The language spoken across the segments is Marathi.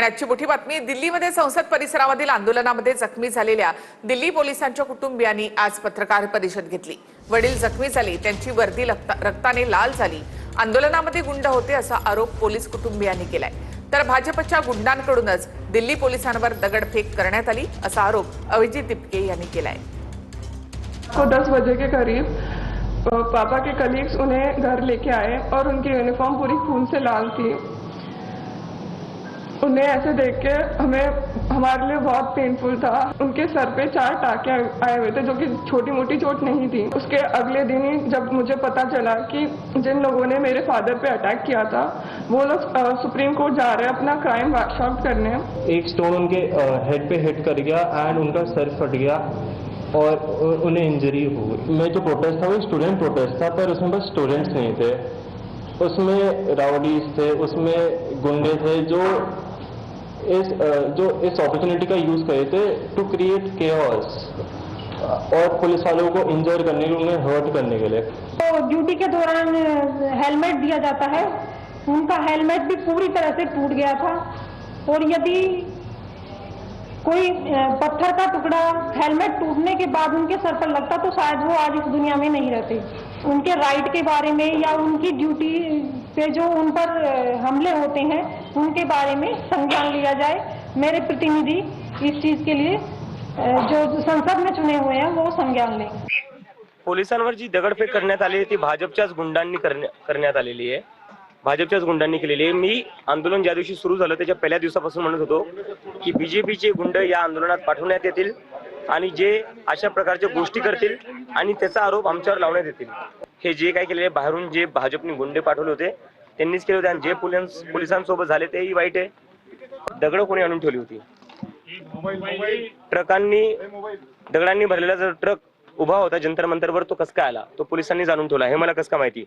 आणि आजची मोठी बातमी, दिल्लीमध्ये संसद परिसरामधील आंदोलनामध्ये जखमी झालेल्या दिल्ली पोलिसांच्या कुटुंबियांनी आज पत्रकार परिषद घेतली। वडील जखमी झाले, त्यांची वर्दी रक्ताने लाल झाली। आंदोलनामध्ये गुंड होते असा आरोप पोलीस कुटुंबियांनी केलाय। तर भाजपच्या गुंडांकडूनच दिल्ली पोलिसांवर दगडफेक करण्यात आली असा आरोप अभिजीत तिपके यांनी केलाय। को 10 बजे के करीब पापा के कलीग्स उन्हें घर लेके आए और उनकी यूनिफॉर्म पूरी खून से लाल थी। उन्हें ऐसे देख के हमारे लिए बहुत पेनफुल था। उनके सर पे 4 टाके आए हुए थे, जो कि छोटी मोटी चोट नहीं थी। उसके अगले दिन ही जब मुझे पता चला कि जिन लोगों ने मेरे फादर पे अटैक किया था वो लोग सुप्रीम कोर्ट जा रहे हैं अपना क्राइम वर्कशॉप करने। एक स्टोन उनके हेड पे हिट कर गया एंड उनका सर फट गया और उन्हें इंजरी हो गई। मैं जो प्रोटेस्ट था वो स्टूडेंट प्रोटेस्ट था, पर उसमें बस स्टूडेंट्स नहीं थे, उसमें राउडीज थे, उसमें गुंडे थे जो इस अपॉर्चुनिटी का यूज करे थे टू क्रिएट केओस और पुलिस वालों को इंजर करने के लिए, उन्हें हर्ट करने के लिए। तो ड्यूटी के दौरान हेलमेट दिया जाता है, उनका हेलमेट भी पूरी तरह से टूट गया था और यदि कोई पत्थर का टुकड़ा हेलमेट टूटने के बाद उनके सर पर लगता तो शायद वो आज इस दुनिया में नहीं रहते। उनके राइट के बारे में या उनकी ड्यूटी पे जो उन पर हमले होते हैं उनके बारे में संज्ञान लिया जाए। मेरे प्रतिनिधि इस चीज के लिए जो संसद में चुने हुए हैं वो संज्ञान लें। पोलिसांवर जी दगडफेक करण्यात आली ती भाजपच्याच गुंडांनी करण्यात आलेली आहे, भाजपच्याच गुंडांनी केलेली आहे। मी आंदोलन ज्या दिवशी सुरू झालं त्याच्या पहिल्या दिवसापासून म्हणत होतो की बीजेपीचे गुंड या आंदोलनात पाठवण्यात येतील आणि जे अशा प्रकारच्या गोष्टी करतील आणि त्याचा आरोप आमच्यावर लावण्यात येतील। हे जे काय केलेले बाहेरून जे भाजपने गुंडे पाठवले होते त्यांनीच केले होते आणि जे पोलिसांसोबत झाले तेही वाईट आहे। दगड कोणी आणून ठेवली होती? ट्रकांनी दगडांनी भरलेला जर ट्रक उभा होता जंतर मंतरवर तो कस काय आला? तो पोलिसांनी जाणून ठेवला, हे मला कसं काय माहिती?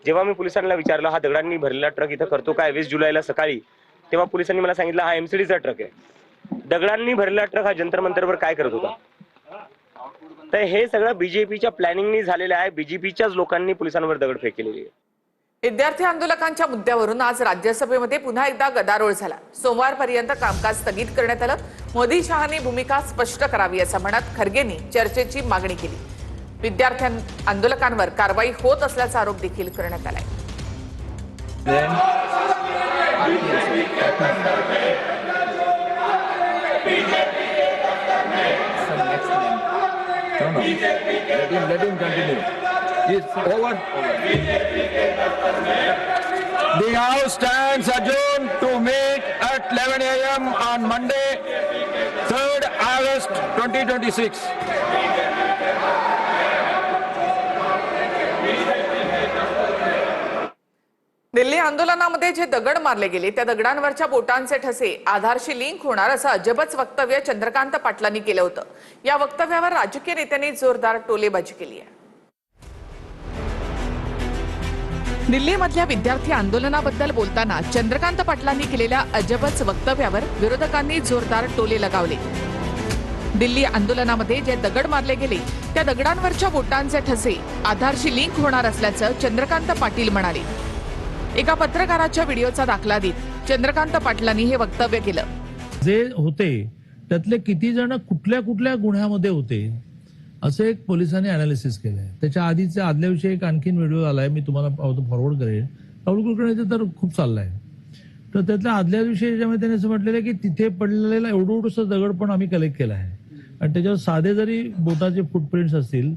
जेव्हा मी पोलिसांना विचारलं हा दगडांनी भरलेला ट्रक इथं करतो काय 20 जुलैला सकाळी, तेव्हा पोलिसांनी मला सांगितलं हा एमसीडीचा ट्रक आहे। दगडांनी भरलेला ट्रक हा जंतर मंतरवर काय करत होता? तर हे सगळं बीजेपीच्या प्लॅनिंगनी झालेलं आहे। बीजेपीच्याच लोकांनी पोलिसांवर दगडफेक केलेली आहे। विद्यार्थी आंदोलकांच्या मुद्द्यावरून आज राज्यसभेमध्ये पुन्हा एकदा गदारोळ झाला। सोमवारपर्यंत कामकाज स्थगित करण्यात आलं। मोदी शहांनी भूमिका स्पष्ट करावी असं म्हणत खरगेंनी चर्चेची मागणी केली। विद्यार्थी आंदोलकांवर कारवाई होत असल्याचा आरोप देखील करण्यात आलाय। Let him continue. It's over. The House stands adjourned to meet at 11 a.m. on Monday, 3rd August 2026. Delhi आंदोलनामध्ये जे दगड मारले गेले त्या दगडांवरच्या बोटांचे ठसे आधारशी लिंक होणार असं अजबच वक्तव्य चंद्रकांत पाटलांनी केलं होतं। या वक्तव्यावर राजकीय नेत्यांनी जोरदार टोलेबाजी केली आहे। दिल्लीमधल्या विद्यार्थी आंदोलनाबद्दल बोलताना चंद्रकांत पाटलांनी केलेल्या अजबच वक्तव्यावर विरोधकांनी जोरदार टोले लगावले। दिल्ली आंदोलनामध्ये जे दगड मारले गेले त्या दगडांवरच्या बोटांचे ठसे आधारशी लिंक होणार असल्याचं चंद्रकांत पाटील म्हणाले। एका पत्रकाराच्या व्हिडिओचा दाखला देत चंद्रकांत पाटलांनी हे वक्तव्य केलं। जे होते त्यातले किती जण कुठल्या कुठल्या गुन्ह्यामध्ये होते असे एक पोलिसांनी अनालिसिस केलंय। त्याच्या आधीच्या आदल्याविषयी एक आणखीन व्हिडिओ आलाय, मी तुम्हाला फॉरवर्ड करेन। राहुल कुलकर्णी तर खूप चाललाय, तर त्यातल्या आदल्या दिवशी याच्यामध्ये त्यांनी असं म्हटलेलं की तिथे पडलेला एवढंसं दगड पण आम्ही कलेक्ट केला आहे आणि त्याच्यावर साधे जरी बोटाचे फुटप्रिंट्स असतील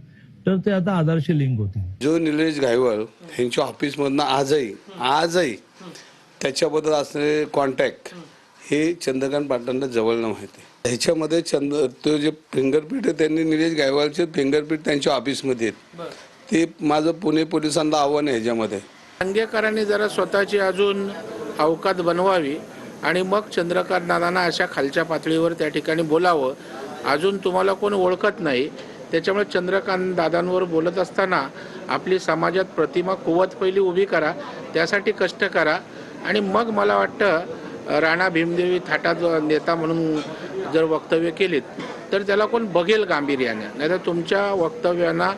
तर ते आता आधारशी लिंक होतील। जो निलेश गायवळ यांच्या ऑफिस मधनं आजही त्याच्याबद्दल असणारे कॉन्टॅक्ट हे चंद्रकांत पाटलांना जवळनं माहिती आहे। ह्याच्यामध्ये तो जे फिंगरप्रिंट आहे त्यांनी निलेश गायवळचे फिंगरप्रिंट त्यांच्या ऑफिसमध्ये आहेत। ते माझं पुणे पोलिसांना आव्हान आहे ह्याच्यामध्ये। अंगेकरांनी जरा स्वतःची अजून अवकात बनवावी आणि मग चंद्रकांत दादांना अशा खालच्या पातळीवर त्या ठिकाणी बोलावं। अजून तुम्हाला कोण ओळखत नाही, त्याच्यामुळे चंद्रकांत दादांवर बोलत असताना आपली समाजात प्रतिमा कुवत पहिली उभी करा, त्यासाठी कष्ट करा आणि मग मला वाटतं राणा भीमदेवी थाटात नेता म्हणून जर वक्तव्य केलीत तर त्याला कोण बघेल गांभीर्याने, नाहीतर तुमच्या वक्तव्यांना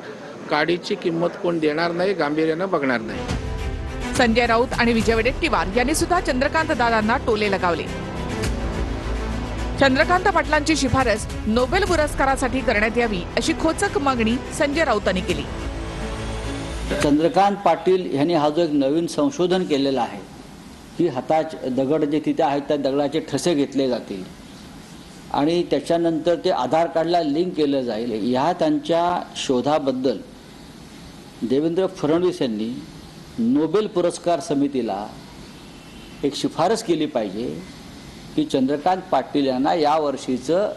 काडीची किंमत कोण देणार नाही, गांभीर्यानं बघणार नाही। संजय राऊत आणि विजय वडेट्टीवार यांनी सुद्धा चंद्रकांत दादांना टोले लगावले। चंद्रकांत पाटलांची शिफारस नोबेल पुरस्कारासाठी करण्यात यावी अशी खोचक मागणी संजय राऊतांनी केली. चंद्रकांत पाटील यांनी हा जो एक नवीन संशोधन केलेलं आहे की दगड जे तिथे आहेत त्या दगडाचे ठसे घेतले जातील आणि त्याच्यानंतर ते आधार कार्डला लिंक केलं जाईल, ह्या त्यांच्या शोधाबद्दल देवेंद्र फडणवीस यांनी नोबेल पुरस्कार समितीला एक शिफारस केली पाहिजे की चंद्रकांत पाटील यांना यावर्षीचं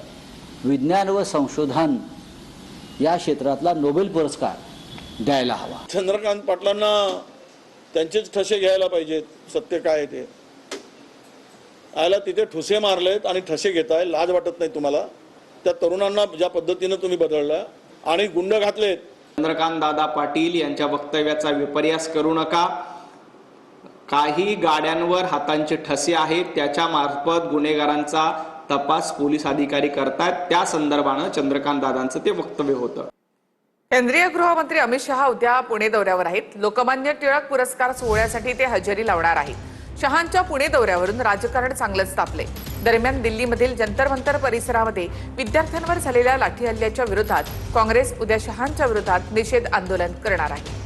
विज्ञान व संशोधन या क्षेत्रातला नोबेल पुरस्कार द्यायला हवा. चंद्रकांत पाटलांना त्यांचेच ठसे घ्यायला पाहिजेत. सत्य काय आहे ते आयला तिथे ठुसे मारलेत आणि ठसे घेताय. लाज वाटत नाही तुम्हाला? त्या तरुणांना ज्या पद्धतीनं तुम्ही बदलला आणि गुंड घातलेत. चंद्रकांत दादा पाटील यांच्या वक्तव्याचा विपर्यास करू नका. काही गाड्यांवर हातांचे ठसे आहेत, त्याच्या मार्फत गुन्हेगारांचा तपास पोलीस अधिकारी करतात. त्या संदर्भानं चंद्रकांत दादांचं ते वक्तव्य होतं. केंद्रीय गृहमंत्री अमित शहा उद्या पुणे दौऱ्यावर आहेत. लोकमान्य टिळक पुरस्कार सोहळ्यासाठी ते हजेरी लावणार आहेत. शहांच्या पुणे दौऱ्यावरून राजकारण चांगलंच तापले. दरम्यान दिल्लीमधील जंतर मंतर परिसरामध्ये विद्यार्थ्यांवर झालेल्या लाठी हल्ल्याच्या विरोधात काँग्रेस उद्या शहांच्या विरोधात निषेध आंदोलन करणार आहे.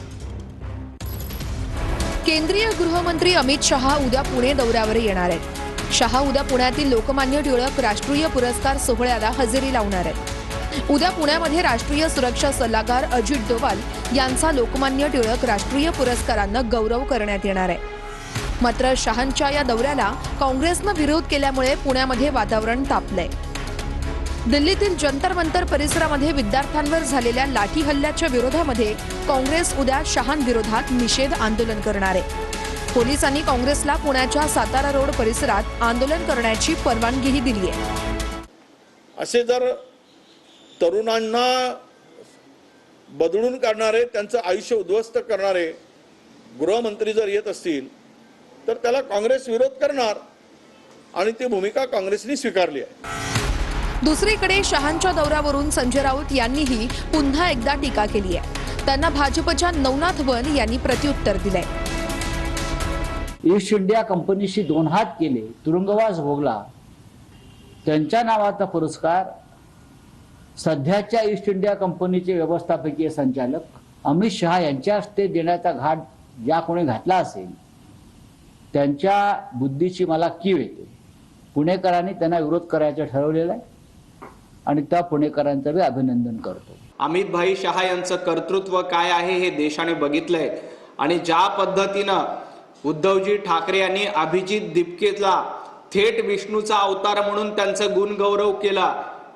केंद्रीय गृहमंत्री अमित शहा उद्या पुणे दौऱ्यावर येणार आहेत. शहा उद्या पुण्यातील लोकमान्य टिळक राष्ट्रीय पुरस्कार सोहळ्याला हजेरी लावणार आहेत. उद्या पुण्यामध्ये राष्ट्रीय सुरक्षा सल्लागार अजित डोवाल यांचा लोकमान्य टिळक राष्ट्रीय पुरस्कारानं गौरव करण्यात येणार आहे. मात्र शहांच्या या दौऱ्याला काँग्रेसनं विरोध केल्यामुळे पुण्यामध्ये वातावरण तापलंय. दिल्लीतील जंतर मंतर परिसरामध्ये विद्यार्थ्यांवर झालेल्या लाठी हल्ल्याच्या विरोधामध्ये काँग्रेस उद्या शहांविरोधात निषेध आंदोलन करणार आहे. पोलिसांनी काँग्रेसला पुण्याच्या सातारा रोड परिसरात आंदोलन करण्याची परवानगीही दिली आहे. असे जर तरुणांना बदलून काढणारे, त्यांचं आयुष्य उद्ध्वस्त करणारे गृहमंत्री जर येत असतील तर त्याला काँग्रेस विरोध करणार आणि ती भूमिका काँग्रेसने स्वीकारली आहे. दुसरीकडे शहांच्या दौऱ्यावरून संजय राऊत यांनीही पुन्हा एकदा टीका केली आहे. त्यांना भाजपच्या नवनाथ वन यांनी प्रत्युत्तर दिलंय. ईस्ट इंडिया कंपनीशी 2 हात केले, तुरुंगवास भोगला, त्यांच्या नावाचा पुरस्कार सध्याच्या ईस्ट इंडिया कंपनीचे व्यवस्थापकीय संचालक अमित शहा यांच्या हस्ते देण्याचा घाट ज्या कोणी घातला असेल त्यांच्या बुद्धीची मला कीव येते. पुणेकरांनी त्यांना विरोध करायचं ठरवलेलं आहे आणि त्या पुणेकरांचं मी अभिनंदन करतो. अमित भाई शहा यांचं कर्तृत्व काय आहे हे देशाने बघितलंय आणि ज्या पद्धतीनं उद्धवजी ठाकरे यांनी अभिजित दिपकेला थेट विष्णूचा अवतार म्हणून त्यांचं गुणगौरव केला,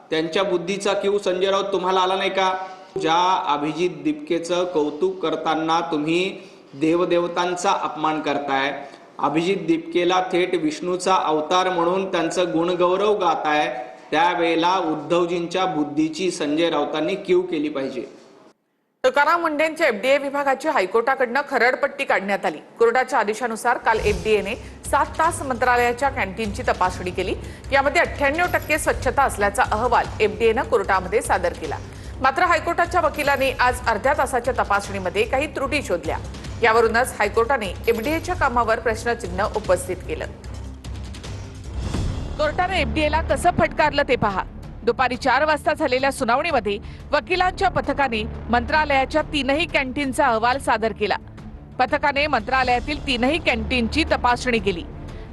त्यांच्या बुद्धीचा कीव संजय राऊत तुम्हाला आला नाही का? ज्या अभिजित दिपकेचं कौतुक करताना तुम्ही देवदेवतांचा अपमान करताय, अभिजित दिपकेला थेट विष्णूचा अवतार म्हणून त्यांचं गुणगौरव गाताय, त्यावेळेला उद्धवजींच्या बुद्धीची संजय राऊतांनी कीव केली पाहिजे. तुकाराम मुंढेंच्या एफडीए विभागाची हायकोर्टाकडनं खरडपट्टी काढण्यात आली. कोर्टाच्या आदेशानुसार काल एफडीएने 7 तास मंत्रालयाच्या कॅन्टीनची तपासणी केली. यामध्ये 98% स्वच्छता असल्याचा अहवाल एफडीएनं कोर्टामध्ये सादर केला. मात्र हायकोर्टाच्या वकिलांनी आज अर्ध्या तासाच्या तपासणीमध्ये काही त्रुटी शोधल्या. यावरूनच हायकोर्टाने एफडीएच्या कामावर प्रश्नचिन्ह उपस्थित केलं. कोर्टाने एफडीएला कसं फटकारलं ते पहा. दुपारी 4 वाजता झालेल्या सुनावणीमध्ये वकिलांच्या पथकाने मंत्रालयाच्या 3ही कॅन्टीनचा अहवाल सादर केला. पथकाने मंत्रालयातील 3ही कॅन्टीनची तपासणी केली.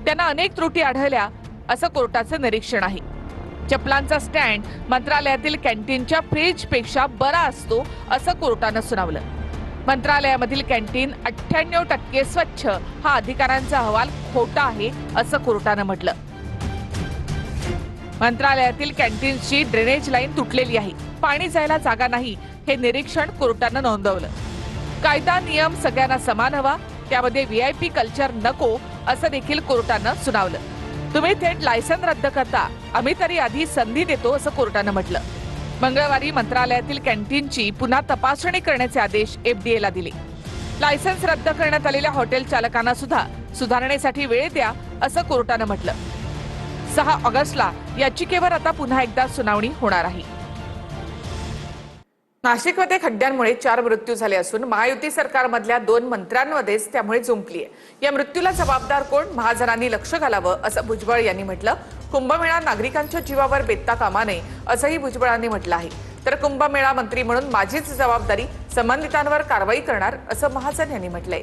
त्यांना अनेक त्रुटी आढळल्या असं कोर्टाचं निरीक्षण आहे. चपलांचा स्टँड मंत्रालयातील कॅन्टीनच्या फ्रीजपेक्षा बरा असतो असं कोर्टानं सुनावलं. मंत्रालयामधील कॅन्टीन 98% स्वच्छ हा अधिकाऱ्यांचा अहवाल खोटा आहे असं कोर्टानं म्हटलं. मंत्रालयातील कॅन्टीनची ड्रेनेज लाईन तुटलेली आहे, पाणी जायला जागा नाही हे निरीक्षण कोर्टानं नोंदवलं. कायदा नियम सगळ्यांना समान हवा, त्यामध्ये व्हीआयपी कल्चर नको असं देखील कोर्टानं सुनावलं. तुम्ही थेट लायसन रद्द करता, आम्ही तरी आधी संधी देतो असं कोर्टानं म्हटलं. मंगळवारी मंत्रालयातील कॅन्टीनची पुन्हा तपासणी करण्याचे आदेश एफडीएला दिले. लायसन्स रद्द करण्यात आलेल्या हॉटेल चालकांना सुद्धा सुधारणेसाठी वेळ द्या असं कोर्टानं म्हटलं. 6 ऑगस्टला याचिकेवर आता पुन्हा एकदा सुनावणी होणार आहे. नाशिकमध्ये खड्ड्यांमुळे 4 मृत्यू झाले असून महायुती सरकारमधल्या 2 मंत्र्यांमध्येच त्यामुळे जुंपली आहे. या मृत्यूला जबाबदार कोण? महाजनांनी लक्ष घालावं असं भुजबळ यांनी म्हटलं. कुंभमेळा नागरिकांच्या जीवावर बेतता कामा नये असंही भुजबळांनी म्हटलं आहे. तर कुंभमेळा मंत्री म्हणून माझीच जबाबदारी, संबंधितांवर कारवाई करणार असं महाजन यांनी म्हटलंय.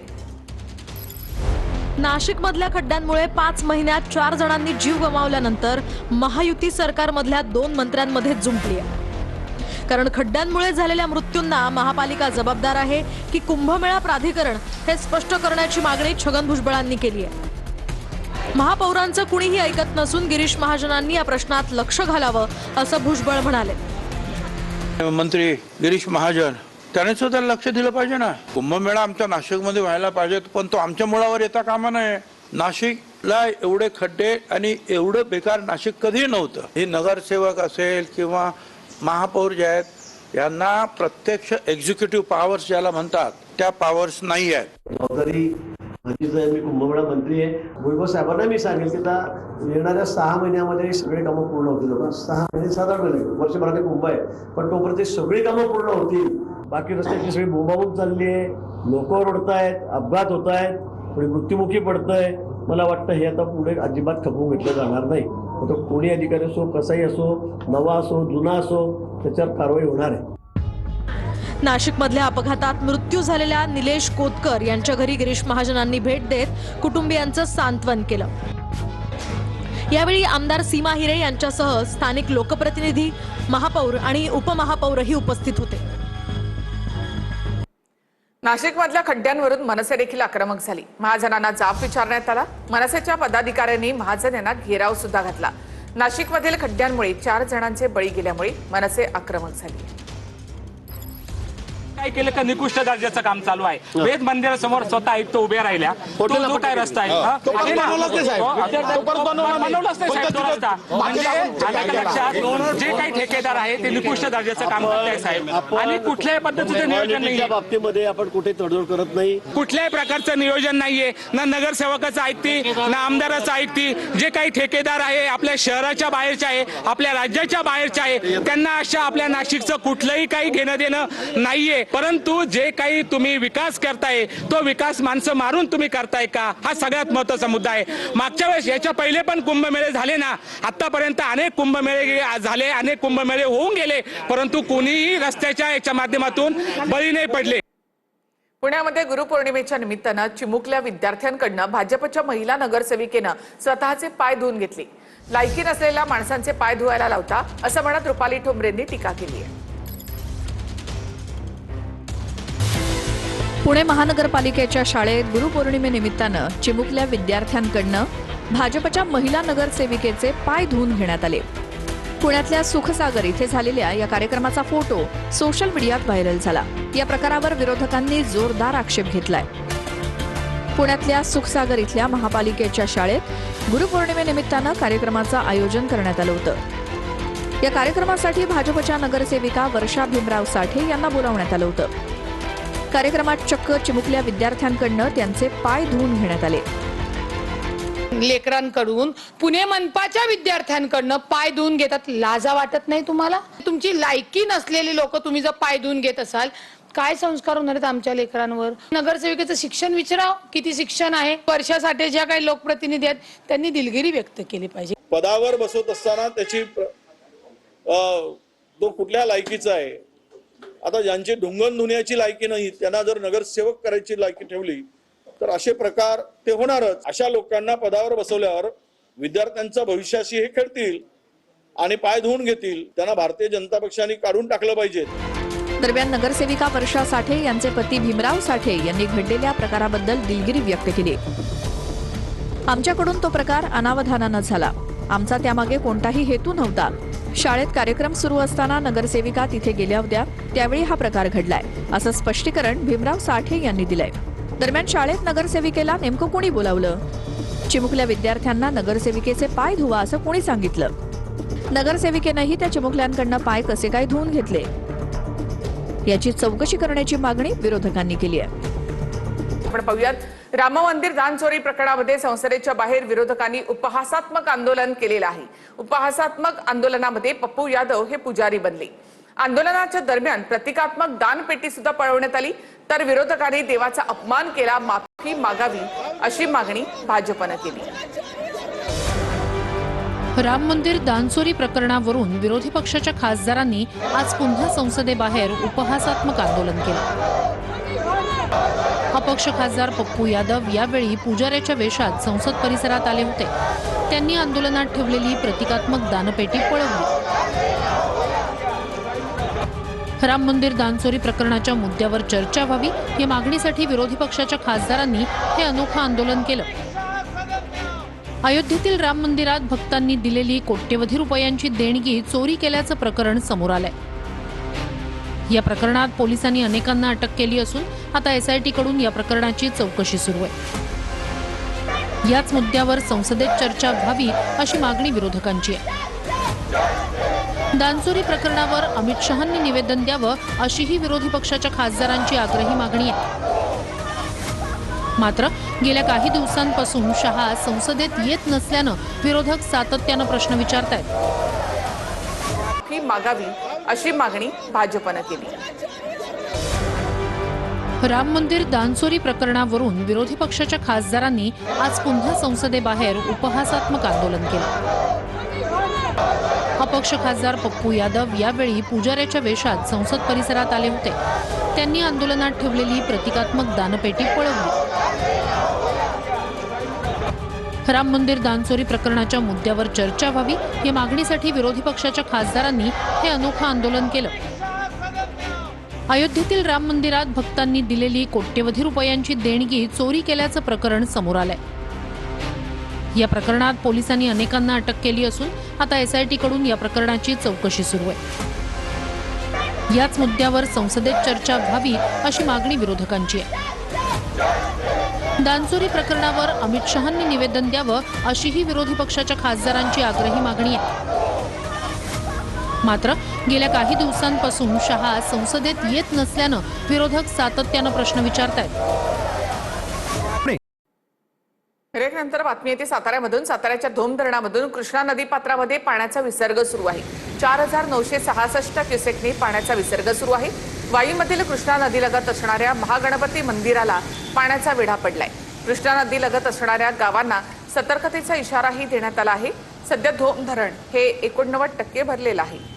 नाशिकमधल्या खड्ड्यांमुळे 5 महिन्यात 4 जणांनी जीव गमावल्यानंतर महायुती सरकारमधल्या 2 मंत्र्यांमध्ये जुंपली आहे. कारण खड्ड्यांमुळे झालेल्या मृत्यूंना महापालिका जबाबदार आहे की कुंभमेळा प्राधिकरण हे स्पष्ट करण्याची मागणी छगन भुजबळांनी केली आहे. महापौरांचं कुणीही ऐकत नसून गिरीश महाजनांनी या प्रश्नात लक्ष घालावं असं भुजबळ म्हणाले. मंत्री गिरीश महाजन त्याने सुद्धा लक्ष दिलं पाहिजे ना. कुंभमेळा आमच्या नाशिकमध्ये व्हायला पाहिजे, पण तो आमच्या मुळावर येता कामा नये. नाशिकला एवढे खड्डे आणि एवढं बेकार नाशिक कधी नव्हतं. हे नगरसेवक असेल किंवा महापौर जे आहेत यांना प्रत्यक्ष एक्झिक्युटिव्ह पॉवर्स ज्याला म्हणतात त्या पॉवर्स नाही आहेत. जबाबदारी मी कुंभमेळा मंत्री आहे. भुजबळ साहेबांना मी सांगेल की येणाऱ्या 6 महिन्यामध्ये सगळे कामं पूर्ण होतील. 6 महिने साधारण वर्षभराने कुंभ आहे, पण तोपर्यंत सगळी कामं पूर्ण होतील. बाकी रस्त्याची सगळी बोंबाबोंब चालली आहे, लोक ओरडतायत, अपघात होत आहेत, कोणी मृत्युमुखी पडतंय. मला वाटतं हे आता पुढे अजिबात खपवून घेतलं जाणार नाही. तो कोणी अधिकारी असो, कसाही असो, नवा असो, जुना असो, त्याच्यावर कारवाई होणार आहे. नाशिकमधल्या अपघातात मृत्यू झालेल्या निलेश कोतकर यांच्या घरी गिरीश महाजनांनी भेट देत कुटुंबियांचं सांत्वन केलं. यावेळी आमदार सीमा हिरे यांच्यासह स्थानिक लोकप्रतिनिधी, महापौर आणि उपमहापौरही उपस्थित होते. नाशिकमधल्या खड्ड्यांवरून मनसे देखील आक्रमक झाली. महाजनांना जाब विचारण्यात आला. मनसेच्या पदाधिकाऱ्यांनी महाजन यांना घेराव सुद्धा घातला. नाशिकमधील खड्ड्यांमुळे 4 जणांचे बळी गेल्यामुळे मनसे आक्रमक झाली. काय केलं का निकृष्ट दर्जाचं काम चालू आहे. वेद मंदिरासमोर स्वतः आयुक्त उभे राहिल्या. तो जो काय रस्ता आहे बनवलाच नाही साहेब. तो रस्ता म्हणजे लक्षात जे काही ठेकेदार आहे ते निकृष्ट दर्जाचं काम करताय साहेब. आणि कुठल्याही पद्धतीचं नियोजन नाही. बाबतीमध्ये आपण कुठे तडजोड करत नाही. कुठल्याही प्रकारचं नियोजन नाहीये. ना नगरसेवकाचं ऐकते, ना आमदाराचं ऐकते. जे काही ठेकेदार आहे आपल्या शहराच्या बाहेरचे आहे, आपल्या राज्याच्या बाहेरचे आहे, त्यांना अशा आपल्या नाशिकचं कुठलंही काही घेणं देणं नाहीये. परंतु जे काही तुम्ही विकास करताय तो विकास माणसं मारून तुम्ही करताय का, हा सगळ्यात महत्त्वाचा मुद्दा आहे. मागच्या वेळेस याच्या पहिले पण कुंभमेळे झाले ना. आतापर्यंत अनेक कुंभमेळे झाले, अनेक कुंभमेळे होऊन गेले, परंतु कोणीही रस्त्याच्या याच्या माध्यमातून बळी नाही पडले. पुण्यामध्ये गुरुपौर्णिमेच्या निमित्तानं चिमुकल्या विद्यार्थ्यांकडनं भाजपच्या महिला नगरसेविकेनं स्वतःचे पाय धुवून घेतले. लायकी नसलेल्या माणसांचे पाय धुवायला लावता असं म्हणत रुपाली ठोंबरेंनी टीका केली आहे. पुणे महानगरपालिकेच्या शाळेत गुरुपौर्णिमेनिमित्तानं चिमुकल्या विद्यार्थ्यांकडनं भाजपच्या महिला नगरसेविकेचे पाय धुवून घेण्यात आले. पुण्यातल्या सुखसागर इथे झालेल्या या कार्यक्रमाचा फोटो सोशल मीडियात व्हायरल झाला. या प्रकारावर विरोधकांनी जोरदार आक्षेप घेतलाय. पुण्यातल्या सुखसागर इथल्या महापालिकेच्या शाळेत गुरुपौर्णिमेनिमित्तानं कार्यक्रमाचं आयोजन करण्यात आलं होतं. या कार्यक्रमासाठी भाजपच्या नगरसेविका वर्षा भीमराव साठे यांना बोलावण्यात आलं होतं. कार्यक्रमात चक्क चिमुकल्या विद्यार्थ्यांकडनं त्यांचे पाय धुवून घेण्यात आले. लेकरांकडून पुणे मनपाच्या विद्यार्थ्यांकडनं पाय धुवून घेतात. लाजा वाटत नाही तुम्हाला? तुमची लायकी नसलेली लोक तुम्ही जर पाय धुवून घेत असाल, काय संस्कार होणार आहेत आमच्या लेकरांवर? नगरसेविकेचं शिक्षण विचाराव, किती शिक्षण आहे. वर्षासाठी ज्या काही लोकप्रतिनिधी आहेत त्यांनी दिलगिरी व्यक्त केली पाहिजे. पदावर बसवत असताना त्याची तो कुठल्या लायकीचा आहे. आता ज्यांची ढुंगण धुण्याची लायकी नाही त्यांना जर नगरसेवक करायची लायकी ठेवली तर असे प्रकार ते होणारच. अशा लोकांना पदावर बसवल्यावर विद्यार्थ्यांच्या भविष्याशी हे खेळतील आणि पाय धुवून घेतील. त्यांना भारतीय जनता पक्षाने काढून टाकलं पाहिजे. दरम्यान नगरसेविका वर्षा साठे यांचे पती भीमराव साठे यांनी घडलेल्या प्रकाराबद्दल दिलगिरी व्यक्त केली. आमच्याकडून तो प्रकार अनावधानानं झाला. आमचा त्यामागे कोणताही हेतू नव्हता. शाळेत कार्यक्रम सुरू असताना नगरसेविका तिथे गेल्या होत्या, त्यावेळी हा प्रकार घडलाय, असं स्पष्टीकरण भीमराव साठे यांनी दिलंय. दरम्यान शाळेत नगरसेविकेला नेमकं कोणी बोलावलं? चिमुकल्या विद्यार्थ्यांना नगरसेविकेचे पाय धुवा असं कोणी सांगितलं? नगरसेविकेनंही त्या चिमुकल्यांकडनं पाय कसे काय धुवून घेतले याची चौकशी करण्याची मागणी विरोधकांनी केली आहे. आपण पाहूयात राम मंदिर दान चोरी प्रकरणामध्ये संसदेच्या बाहेर विरोधकांनी उपहासात्मक आंदोलन केलेलं आहे. उपहासात्मक आंदोलनामध्ये पप्पू यादव हे पुजारी बनले. आंदोलनाच्या दरम्यान प्रतिकात्मक दानपेटी सुद्धा पळवण्यात आली. तर विरोधकांनी देवाचा अपमान केला, माफी मागावी अशी मागणी भाजपनं केली. राम मंदिर दानचोरी प्रकरणावरून विरोधी पक्षाच्या खासदारांनी आज पुन्हा संसदेबाहेर उपहासात्मक आंदोलन केलं. अपक्ष खासदार पप्पू यादव यावेळी पुजाऱ्याच्या वेशात संसद परिसरात आले होते. त्यांनी आंदोलनात ठेवलेली प्रतिकात्मक दानपेटी पळवली. राम मंदिर दानचोरी प्रकरणाच्या मुद्द्यावर चर्चा व्हावी या मागणीसाठी विरोधी पक्षाच्या खासदारांनी हे अनोखं आंदोलन केलं. अयोध्येतील राम मंदिरात भक्तांनी दिलेली कोट्यवधी रुपयांची देणगी चोरी केल्याचं प्रकरण समोर आलंय. या प्रकरणात पोलिसांनी अनेकांना अटक केली असून आता एसआयटी कडून या प्रकरणाची चौकशी सुरू आहे. याच मुद्द्यावर संसदेत चर्चा व्हावी अशी मागणी विरोधकांची आहे. दानचोरी प्रकरणावर अमित शहांनी निवेदन द्यावं अशीही विरोधी पक्षाच्या खासदारांची आग्रही मागणी आहे. मात्र गेल्या काही दिवसांपासून शहा संसदेत येत नसल्यानं विरोधक सातत्यानं प्रश्न विचारतायत. ही मागावी अशी मागणी भाजपनं केली. राम मंदिर दानचोरी प्रकरणावरून विरोधी पक्षाच्या खासदारांनी आज पुन्हा संसदेबाहेर उपहासात्मक आंदोलन केलं. अपक्ष खासदार पप्पू यादव यावेळी पुजाऱ्याच्या वेशात संसद परिसरात आले होते. त्यांनी आंदोलनात ठेवलेली प्रतिकात्मक दानपेटी पळवली. राम मंदिर दानचोरी प्रकरणाच्या मुद्द्यावर चर्चा व्हावी या मागणीसाठी विरोधी पक्षाच्या खासदारांनी हे अनोखं आंदोलन केलं. अयोध्येतील राम मंदिरात भक्तांनी दिलेली कोट्यवधी रुपयांची देणगी चोरी केल्याचं प्रकरण समोर आलंय. या प्रकरणात पोलिसांनी अनेकांना अटक केली असून आता एसआयटी कडून या प्रकरणाची चौकशी सुरू आहे. याच मुद्द्यावर संसदेत चर्चा व्हावी अशी मागणी विरोधकांची आहे. दानचोरी प्रकरणावर अमित शहांनी निवेदन द्यावं अशीही विरोधी पक्षाच्या खासदारांची आग्रही मागणी आहे. मात्र गेल्या काही दिवसांपासून शहा संसदेत येत नसल्यानं विरोधक सातत्यानं प्रश्न विचारतायत. ब्रेकनंतर बातमी येते साताऱ्यामधून. साताऱ्याच्या धोम धरणामधून कृष्णा नदी पात्रामध्ये पाण्याचा विसर्ग सुरू आहे. 4966 क्युसेकनी पाण्याचा विसर्ग सुरू आहे. वाईमधील कृष्णा नदीलगत असणाऱ्या महागणपती मंदिराला पाण्याचा वेढा पडलाय. कृष्णा नदीलगत असणाऱ्या गावांना सतर्कतेचा इशाराही देण्यात आला आहे. सध्या धोम धरण हे 89% भरलेलं आहे.